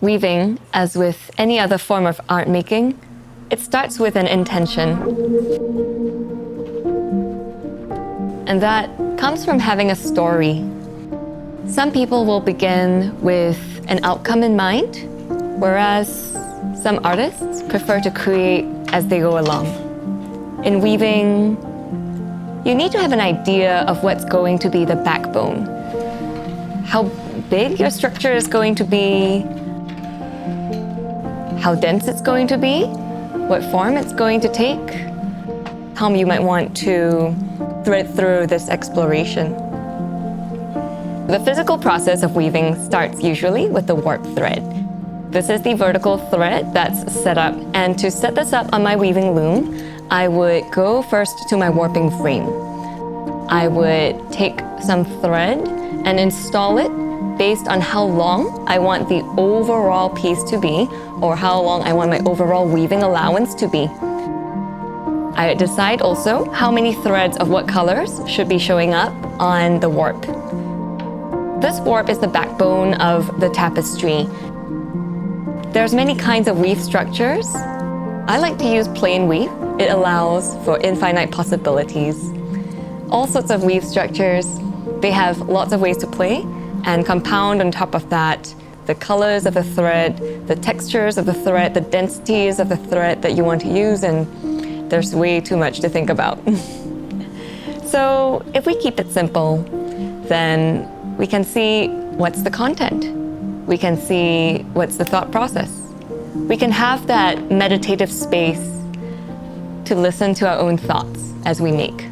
Weaving, as with any other form of art making, it starts with an intention. And that comes from having a story. Some people will begin with an outcome in mind, whereas some artists prefer to create as they go along. In weaving, you need to have an idea of what's going to be the backbone. How big your structure is going to be, how dense it's going to be, what form it's going to take, how you might want to thread through this exploration. The physical process of weaving starts usually with the warp thread. This is the vertical thread that's set up, and to set this up on my weaving loom, I would go first to my warping frame. I would take some thread and install it based on how long I want the overall piece to be, or how long I want my overall weaving allowance to be. I decide also how many threads of what colors should be showing up on the warp. This warp is the backbone of the tapestry. There's many kinds of weave structures. I like to use plain weave. It allows for infinite possibilities. All sorts of weave structures, they have lots of ways to play, and compound on top of that the colors of the thread, the textures of the thread, the densities of the thread that you want to use, and there's way too much to think about. So if we keep it simple, then we can see what's the content. We can see what's the thought process. We can have that meditative space to listen to our own thoughts as we make.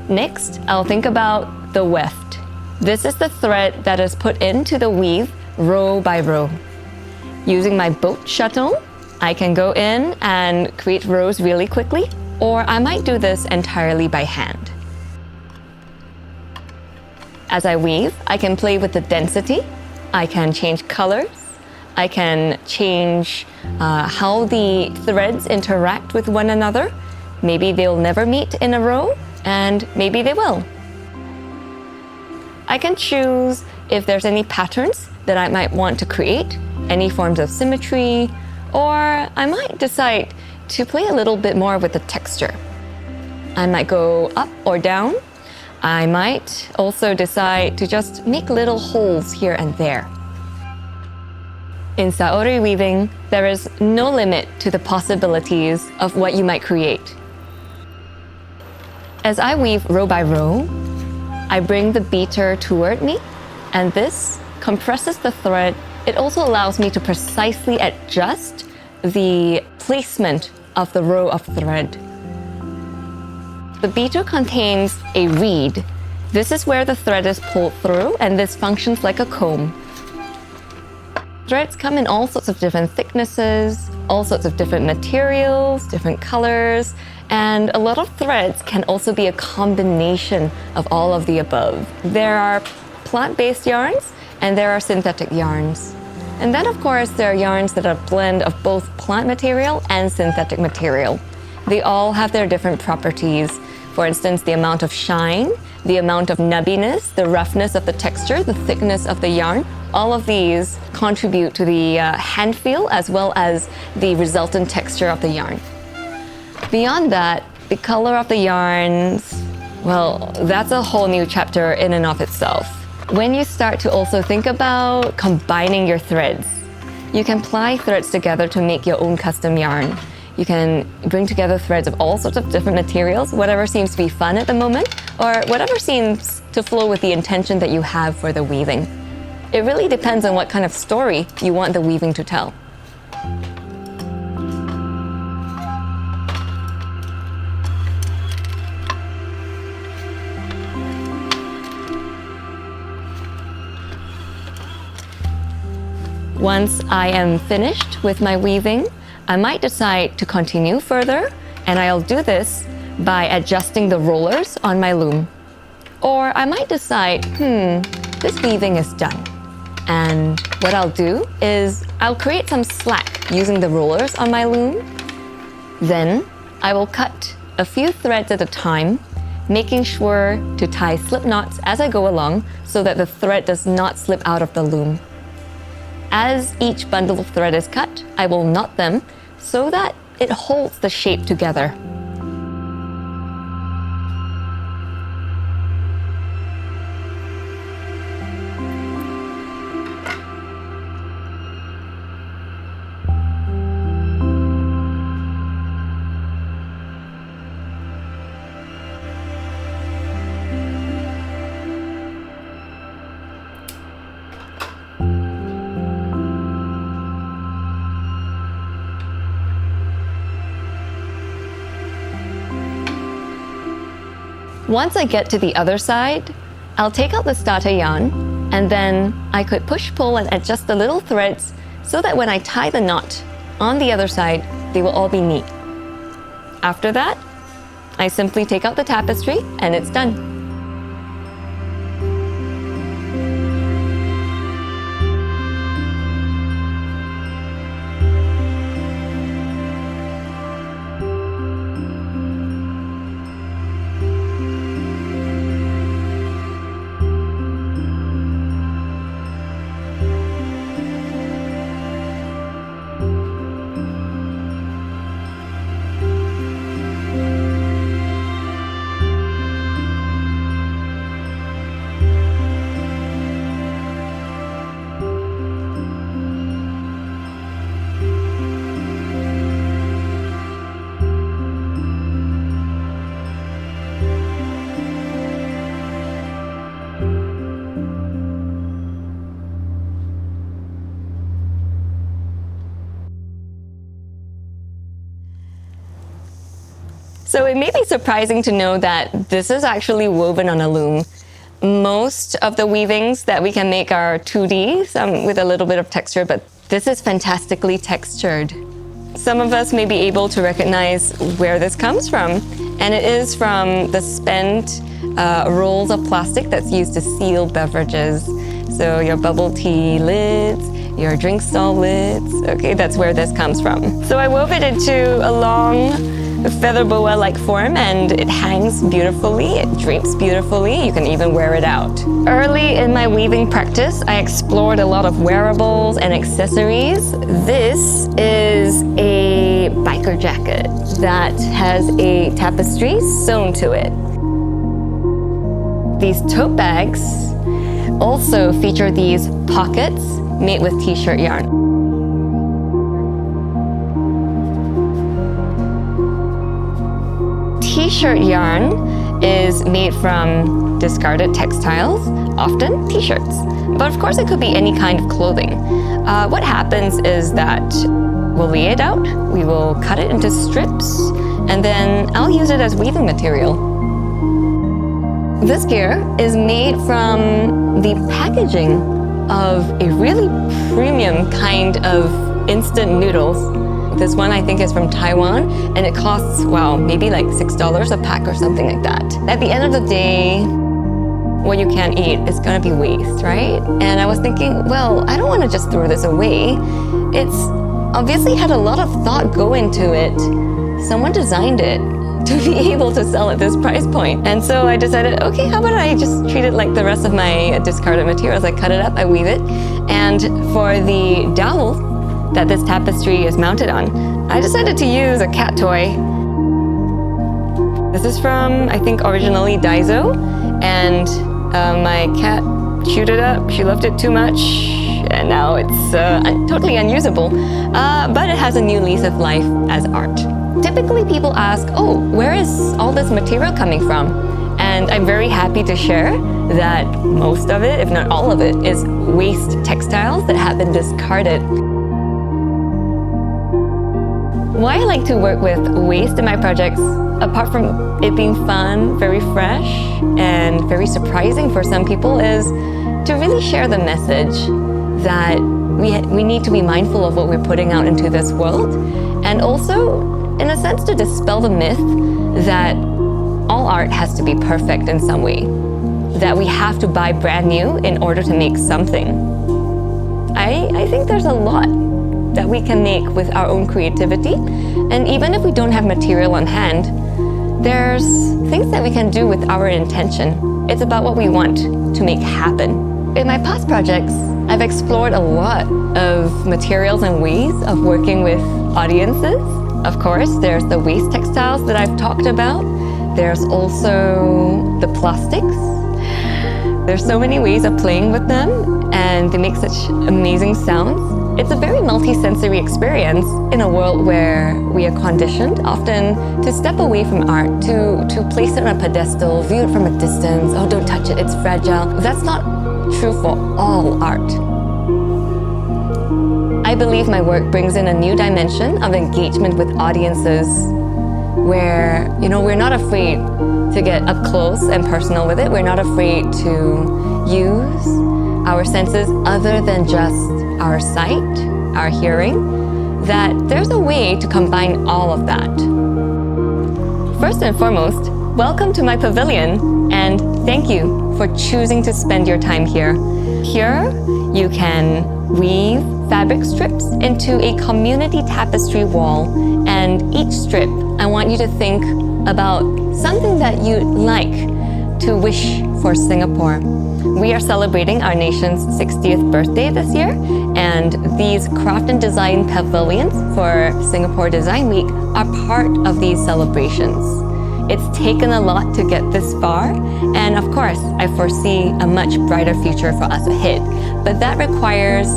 Next, I'll think about the weft. This is the thread that is put into the weave row by row. Using my boat shuttle, I can go in and create rows really quickly, or I might do this entirely by hand. As I weave, I can play with the density, I can change colors, I can change how the threads interact with one another. Maybe they'll never meet in a row, and maybe they will. I can choose if there's any patterns that I might want to create, any forms of symmetry, or I might decide to play a little bit more with the texture. I might go up or down. I might also decide to just make little holes here and there. In Saori weaving, there is no limit to the possibilities of what you might create. As I weave row by row, I bring the beater toward me, and this compresses the thread. It also allows me to precisely adjust the placement of the row of thread. The beater contains a reed. This is where the thread is pulled through, and this functions like a comb. Threads come in all sorts of different thicknesses, all sorts of different materials, different colors, and a lot of threads can also be a combination of all of the above. There are plant-based yarns and there are synthetic yarns. And then of course there are yarns that are a blend of both plant material and synthetic material. They all have their different properties. For instance, the amount of shine, the amount of nubbiness, the roughness of the texture, the thickness of the yarn, all of these contribute to the hand feel as well as the resultant texture of the yarn. Beyond that, the color of the yarns, well, that's a whole new chapter in and of itself. When you start to also think about combining your threads, you can ply threads together to make your own custom yarn. You can bring together threads of all sorts of different materials, whatever seems to be fun at the moment, or whatever seems to flow with the intention that you have for the weaving. It really depends on what kind of story you want the weaving to tell. Once I am finished with my weaving, I might decide to continue further, and I'll do this by adjusting the rollers on my loom. Or I might decide, this weaving is done. And what I'll do is I'll create some slack using the rollers on my loom. Then I will cut a few threads at a time, making sure to tie slip knots as I go along so that the thread does not slip out of the loom. As each bundle of thread is cut, I will knot them so that it holds the shape together. Once I get to the other side, I'll take out the starter yarn, and then I could push-pull and adjust the little threads so that when I tie the knot on the other side, they will all be neat. After that, I simply take out the tapestry and it's done. So it may be surprising to know that this is actually woven on a loom. Most of the weavings that we can make are 2D, some with a little bit of texture, but this is fantastically textured. Some of us may be able to recognize where this comes from, and it is from the spent rolls of plastic that's used to seal beverages. So your bubble tea lids, your drink stall lids, okay, that's where this comes from. So I wove it into a long feather boa-like form, and it hangs beautifully, it drapes beautifully, you can even wear it out. Early in my weaving practice, I explored a lot of wearables and accessories. This is a biker jacket that has a tapestry sewn to it. These tote bags also feature these pockets made with t-shirt yarn. T-shirt yarn is made from discarded textiles, often t-shirts. But of course it could be any kind of clothing. What happens is that we'll lay it out, we will cut it into strips, and then I'll use it as weaving material. This gear is made from the packaging of a really premium kind of instant noodles. This one I think is from Taiwan, and it costs, wow, maybe like $6 a pack or something like that. At the end of the day, what you can't eat is gonna be waste, right? And I was thinking, well, I don't wanna just throw this away. It's obviously had a lot of thought go into it. Someone designed it to be able to sell at this price point. And so I decided, okay, how about I just treat it like the rest of my discarded materials. I cut it up, I weave it, and for the dowel that this tapestry is mounted on, I decided to use a cat toy. This is from, I think, originally Daiso, and my cat chewed it up. She loved it too much, and now it's totally unusable, but it has a new lease of life as art. Typically people ask, oh, where is all this material coming from? And I'm very happy to share that most of it, if not all of it, is waste textiles that have been discarded. Why I like to work with waste in my projects, apart from it being fun, very fresh, and very surprising for some people, is to really share the message that we need to be mindful of what we're putting out into this world, and also, in a sense, to dispel the myth that all art has to be perfect in some way, that we have to buy brand new in order to make something. I think there's a lot that we can make with our own creativity, and even if we don't have material on hand, there's things that we can do with our intention. It's about what we want to make happen. In my past projects, I've explored a lot of materials and ways of working with audiences. Of course, there's the waste textiles that I've talked about. There's also the plastics. There's so many ways of playing with them, and they make such amazing sounds. It's a very multi-sensory experience in a world where we are conditioned often to step away from art, to place it on a pedestal, view it from a distance. Oh, don't touch it, it's fragile. That's not true for all art. I believe my work brings in a new dimension of engagement with audiences where, we're not afraid to get up close and personal with it. We're not afraid to use our senses other than just our sight, our hearing, that there's a way to combine all of that. First and foremost, welcome to my pavilion, and thank you for choosing to spend your time here. Here, you can weave fabric strips into a community tapestry wall, and each strip, I want you to think about something that you'd like to wish for Singapore. We are celebrating our nation's 60th birthday this year, and these craft and design pavilions for Singapore Design Week are part of these celebrations. It's taken a lot to get this far, and of course, I foresee a much brighter future for us ahead, but that requires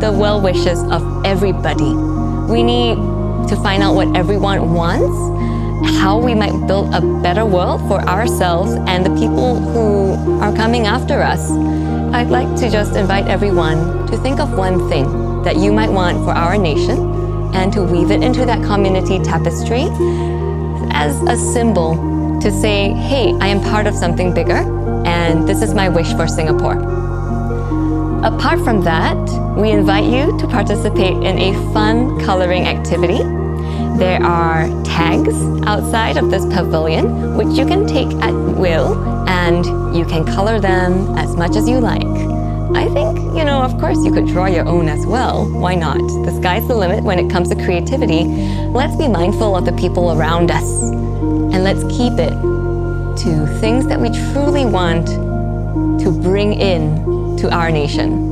the well wishes of everybody. We need to find out what everyone wants, how we might build a better world for ourselves and the people who are coming after us. I'd like to just invite everyone to think of one thing that you might want for our nation and to weave it into that community tapestry as a symbol to say, hey, I am part of something bigger, and this is my wish for Singapore. Apart from that, we invite you to participate in a fun coloring activity. There are tags outside of this pavilion, which you can take at will, and you can color them as much as you like. I think, of course you could draw your own as well. Why not? The sky's the limit when it comes to creativity. Let's be mindful of the people around us, and let's keep it to things that we truly want to bring in to our nation.